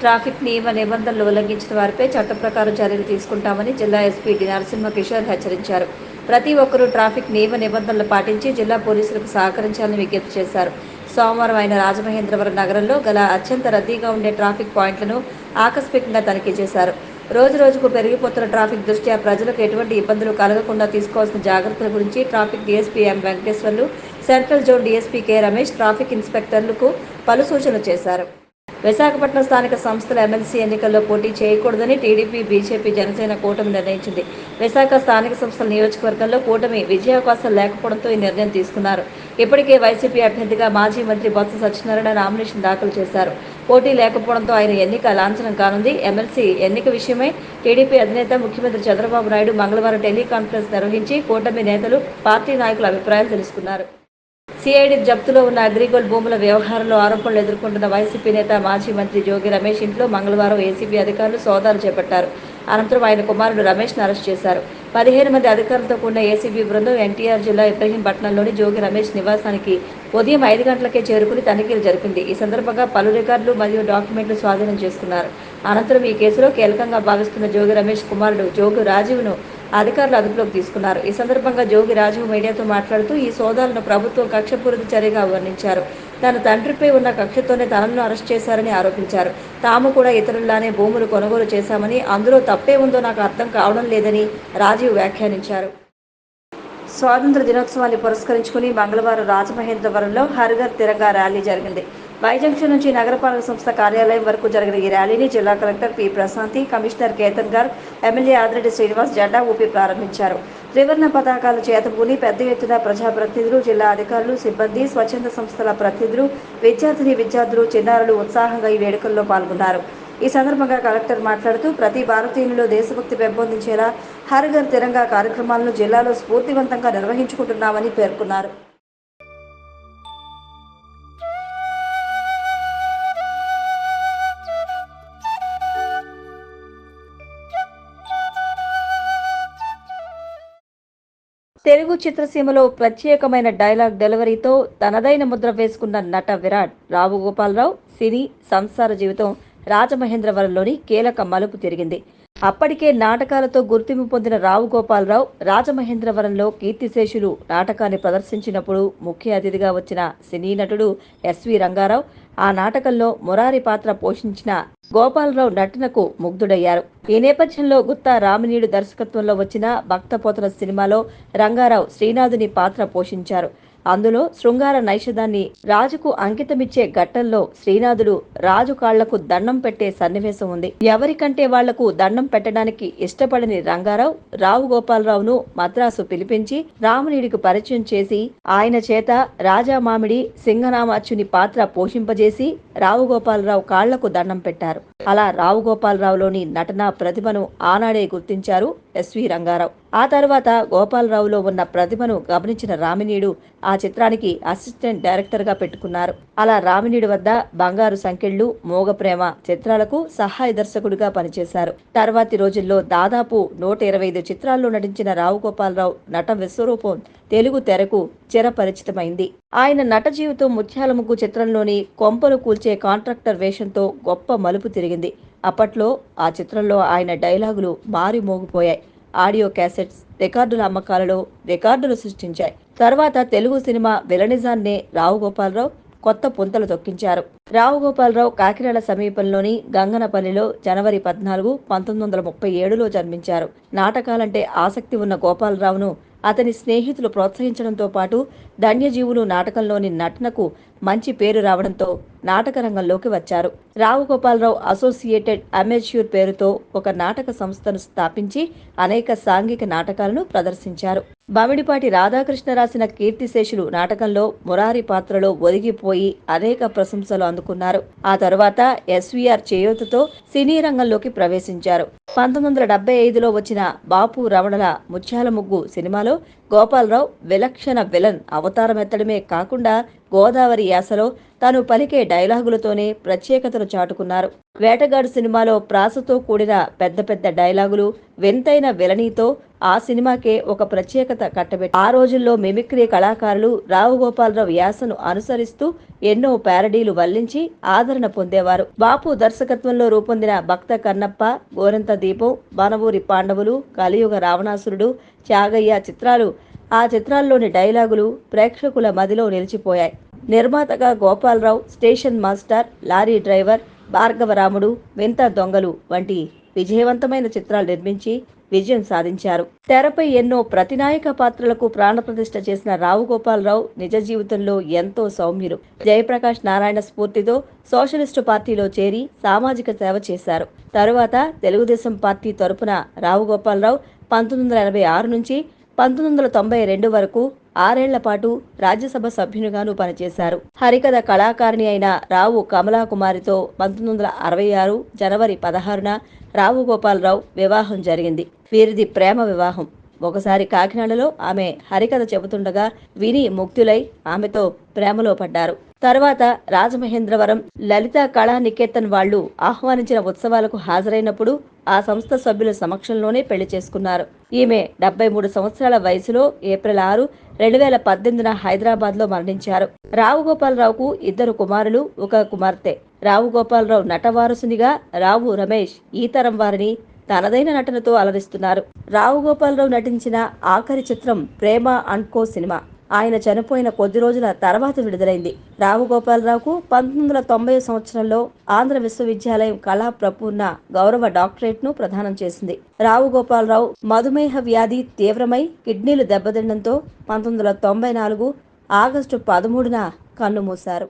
Traffic నియమ నిబంధనలు ఉల్లంఘించిన వారిపై చట్ట ప్రకారం చర్యలు తీసుకుంటామని జిల్లా ఎస్పీ డి నరసింహ కిషోర్ హెచ్చరించారు. ప్రతి ఒక్కరూ ట్రాఫిక్ నియమ నిబంధనలు పాటించి జిల్లా పోలీసులకు సహకరించాలని విజ్ఞప్తి చేశారు. సోమవారం ఆయన రాజమహేంద్రవరం నగరంలో గల అత్యంత రద్దీగా ఉండే ట్రాఫిక్ పాయింట్లను ఆకస్మికంగా తనిఖీ చేశారు. రోజుకు పెరిగిపోతున్న ట్రాఫిక్ దృష్ట్యా ప్రజలకు ఎటువంటి ఇబ్బందులు కలగకుండా తీసుకోవాల్సిన జాగ్రత్తల గురించి traffic DSP M Venkateswarlu, central zone DSP K Ramesh traffic ఇన్స్పెక్టర్లకు పలు సూచనలు చేశారు. విశాఖపట్నం స్థానిక సంస్థల ఎమ్మెల్సీ ఎన్నికల్లో పోటీ చేయకూడదని టీడీపీ, బీజేపీ, జనసేన కూటమి నిర్ణయించింది. విశాఖ స్థానిక సంస్థల నియోజకవర్గంలో కూటమి విజయావకాశాలు లేకపోవడంతో ఈ నిర్ణయం తీసుకున్నారు. ఇప్పటికే వైసీపీ అభ్యర్థిగా మాజీ మంత్రి బొత్స సత్యనారాయణ నామినేషన్ దాఖలు చేశారు. పోటీ లేకపోవడంతో ఆయన ఎన్నిక లాంఛనం కానుంది. ఎమ్మెల్సీ ఎన్నిక విషయమై టీడీపీ అధినేత ముఖ్యమంత్రి చంద్రబాబు నాయుడు మంగళవారం టెలికాన్ఫరెన్స్ నిర్వహించి కూటమి నేతలు, పార్టీ నాయకుల అభిప్రాయాలు తెలుసుకున్నారు. సిఐడి జప్తులో ఉన్న అగ్రిగోల్డ్ భూముల వ్యవహారంలో ఆరోపణలు ఎదుర్కొంటున్న వైసీపీ నేత మాజీ మంత్రి జోగి రమేష్ ఇంట్లో మంగళవారం ఏసీబీ అధికారులు సోదాలు చేపట్టారు. అనంతరం ఆయన కుమారుడు రమేష్ను అరెస్ట్ చేశారు. 15 మంది అధికారులతో కూడిన ఏసీబీ బృందం ఎన్టీఆర్ జిల్లా ఇబ్రహీంపట్నంలోని జోగి రమేష్ నివాసానికి ఉదయం 5 గంటలకే చేరుకుని తనిఖీలు జరిపింది. ఈ సందర్భంగా పలు రికార్డులు మరియు డాక్యుమెంట్లు స్వాధీనం చేసుకున్నారు. అనంతరం ఈ కేసులో కీలకంగా భావిస్తున్న జోగి రమేష్ కుమారుడు జోగి రాజీవ్ను అధికారులు అదుపులోకి తీసుకున్నారు. ఈ సందర్భంగా జోగి రాజీవ్ మీడియాతో మాట్లాడుతూ ఈ సోదాలను ప్రభుత్వం కక్షపూరిత చర్యగా వర్ణించారు. తన తండ్రిపై ఉన్న కక్షతోనే తనను అరెస్ట్ చేశారని ఆరోపించారు. తాము కూడా ఇతరుల్లానే భూములు కొనుగోలు చేశామని, అందులో తప్పే ఉందో నాకు అర్థం కావడం లేదని రాజీవ్ వ్యాఖ్యానించారు. స్వాతంత్ర దినోత్సవాన్ని పురస్కరించుకుని మంగళవారం రాజమహేంద్రవరంలో హర్ ఘర్ తిరంగా ర్యాలీ జరిగింది. వై జంక్షన్ నుంచి నగరపాలక సంస్థ కార్యాలయం వరకు జరిగిన ఈ ర్యాలీని జిల్లా collector P Prashanti, commissioner Ketan Garg, MLA Adireddy Srinivas జెండా ఊపి ప్రారంభించారు. త్రివర్ణ పతాకాలు చేతబూని పెద్ద ఎత్తున ప్రజాప్రతినిధులు, జిల్లా అధికారులు, సిబ్బంది, స్వచ్ఛంద సంస్థల ప్రతినిధులు, విద్యార్థులు, చిన్నారులు ఉత్సాహంగా ఈ వేడుకల్లో పాల్గొన్నారు. ఈ సందర్భంగా కలెక్టర్ మాట్లాడుతూ ప్రతి భారతీయునిలో దేశభక్తి పెంపొందించేలా హర్ ఘర్ తిరంగా కార్యక్రమాలను జిల్లాలో స్ఫూర్తివంతంగా నిర్వహించుకుంటున్నామని పేర్కొన్నారు. తెలుగు చిత్రసీమలో ప్రత్యేకమైన డైలాగ్ డెలివరీతో తనదైన ముద్ర వేసుకున్న నట విరాట్ రావు గోపాలరావు సినీ సంసార జీవితం రాజమహేంద్రవరంలోని కీలక మలుపు తిరిగింది. అప్పటికే నాటకాలతో గుర్తింపు పొందిన రావు గోపాలరావు రాజమహేంద్రవరంలో కీర్తిశేషులు నాటకాన్ని ప్రదర్శించినప్పుడు ముఖ్య అతిథిగా వచ్చిన సినీ నటుడు ఎస్వి రంగారావు ఆ నాటకంలో మురారి పాత్ర పోషించిన గోపాలరావు నటనకు ముగ్ధుడయ్యారు. ఈ నేపథ్యంలో గుత్తా రామినీడు దర్శకత్వంలో వచ్చిన భక్తపోతన సినిమాలో రంగారావు శ్రీనాథుని పాత్ర పోషించారు. అందులో శృంగార నైషధాన్ని రాజుకు అంకితమిచ్చే ఘట్టంలో శ్రీనాథుడు రాజు కాళ్లకు దండం పెట్టే సన్నివేశం ఉంది. ఎవరికంటే వాళ్లకు దండం పెట్టడానికి ఇష్టపడని రంగారావు రావు గోపాలరావును మద్రాసు పిలిపించి రామునీడికి పరిచయం చేసి ఆయన చేత రాజా మామిడి సింగనామాచ్యుని పాత్ర పోషింపజేసి రావు గోపాలరావు కాళ్లకు దండం పెట్టారు. అలా రావు గోపాలరావులోని నటనా ప్రతిభను ఆనాడే గుర్తించారు ఎస్వి రంగారావు. ఆ తర్వాత గోపాలరావులో ఉన్న ప్రతిభను గమనించిన రామినీడు ఆ చిత్రానికి అసిస్టెంట్ డైరెక్టర్గా పెట్టుకున్నారు. అలా రామినీడు వద్ద బంగారు సంకెళ్ళు, మోగ ప్రేమ చిత్రాలకు సహాయ దర్శకుడిగా పనిచేశారు. తర్వాతి రోజుల్లో దాదాపు 125 చిత్రాల్లో నటించిన రావు గోపాలరావు నట విశ్వరూపం తెలుగు తెరకు చిరపరిచితమైంది. ఆయన నట జీవితం ముత్యాల ముగ్గు చిత్రంలోని కొంపలు కూల్చే కాంట్రాక్టర్ వేషంతో గొప్ప మలుపు తిరిగింది. అప్పట్లో ఆ చిత్రంలో ఆయన డైలాగులు మారి మోగిపోయాయి. ఆడియో క్యాసెట్స్ రికార్డుల అమ్మకాలలో రికార్డులు సృష్టించాయి. తర్వాత తెలుగు సినిమా విలనిజాన్నే రావు గోపాలరావు కొత్త పుంతలు తొక్కించారు. రావు గోపాలరావు కాకినాడ సమీపంలోని గంగనపల్లిలో జనవరి 14, 1937లో జన్మించారు. నాటకాలంటే ఆసక్తి ఉన్న గోపాలరావును అతని స్నేహితులు ప్రోత్సహించడంతో పాటు ధన్యజీవులు నాటకంలోని నటనకు మంచి పేరు రావడంతో నాటక రంగంలోకి వచ్చారు. రావు గోపాలరావు అసోసియేటెడ్ అమెచ్యూర్ పేరుతో ఒక నాటక సంస్థను స్థాపించి అనేక సాంఘిక నాటకాలను ప్రదర్శించారు. బమిడిపాటి రాధాకృష్ణ రాసిన కీర్తిశేషులు నాటకంలో మురారి పాత్రలో ఒదిగిపోయి అనేక ప్రశంసలు అందుకున్నారు. ఆ తరువాత ఎస్వీఆర్ చేయూతతో సినీ రంగంలోకి ప్రవేశించారు. 1975లో వచ్చిన బాపు రమణల ముత్యాల ముగ్గు సినిమాలో గోపాలరావు విలక్షణ విలన్ అవతారమెత్తడమే కాకుండా గోదావరి యాసలో తాను పలికే డైలాగులతోనే ప్రత్యేకతను చాటుకున్నారు. వేటగాడు సినిమాలో ప్రాసతో కూడిన పెద్ద పెద్ద డైలాగులు, వింతైన విలనీతో ఆ సినిమాకే ఒక ప్రత్యేకత కట్టబెట్టి ఆ రోజుల్లో మిమిక్రీ కళాకారులు రావు గోపాలరావు యాసను అనుసరిస్తూ ఎన్నో ప్యారడీలు వల్లించి ఆదరణ పొందేవారు. బాపు దర్శకత్వంలో రూపొందిన భక్త కన్నప్ప, గోరంత దీపం, వనవూరి పాండవులు, కలియుగ రావణాసురుడు, త్యాగయ్య ఆ చిత్రాల్లోని డైలాగులు ప్రేక్షకుల మదిలో నిలిచిపోయాయి. నిర్మాతగా Gopalarao, station master, lorry driver, Bhargavaramudu, వింత దొంగలు వంటి విజయవంతమైన చిత్రాలు నిర్మించి విజయం సాధించారు. తెరపై ఎన్నో ప్రతినాయక పాత్రలకు ప్రాణప్రతిష్ఠ చేసిన రావు గోపాలరావు నిజ జీవితంలో ఎంతో సౌమ్యులు. జయప్రకాష్ నారాయణ స్ఫూర్తితో సోషలిస్టు పార్టీలో చేరి సామాజిక సేవ చేశారు. తరువాత తెలుగుదేశం పార్టీ తరపున రావు గోపాలరావు 1986 నుంచి 1992 వరకు 6 ఏళ్ల పాటు రాజ్యసభ సభ్యునిగాను పనిచేశారు. హరికథ కళాకారిణి అయిన రావు కమలాకుమారితో 1966 జనవరి 16న రావు గోపాలరావు వివాహం జరిగింది. వీరిది ప్రేమ వివాహం. ఒకసారి కాకినాడలో ఆమె హరికథ చెబుతుండగా విని ముగ్ధులై ఆమెతో ప్రేమలో పడ్డారు. తర్వాత రాజమహేంద్రవరం లలిత కళా నికేతన్ వాళ్లు ఆహ్వానించిన ఉత్సవాలకు హాజరైనప్పుడు ఆ సంస్థ సభ్యుల సమక్షంలోనే పెళ్లి చేసుకున్నారు. ఈమె 73 సంవత్సరాల వయసులో ఏప్రిల్ 6, 2018న హైదరాబాద్లో మరణించారు. రావు గోపాలరావుకు 2 కుమారులు, 1 కుమార్తె. రావు గోపాలరావు నటవారసునిగా రావు రమేష్ ఈ తరం వారిని తనదైన నటనతో అలరిస్తున్నారు. రావు గోపాలరావు నటించిన ఆఖరి చిత్రం ప్రేమ అండ్ కో సినిమా. ఆయన చనిపోయిన కొద్ది రోజుల తర్వాత విడుదలైంది. రావు గోపాలరావుకు 1990 సంవత్సరంలో ఆంధ్ర విశ్వవిద్యాలయం కళా ప్రపూర్ణ గౌరవ డాక్టరేట్ను ప్రదానం చేసింది. రావు గోపాలరావు మధుమేహ వ్యాధి తీవ్రమై కిడ్నీలు దెబ్బతినడంతో 1994 ఆగస్టు 13న కన్నుమూశారు.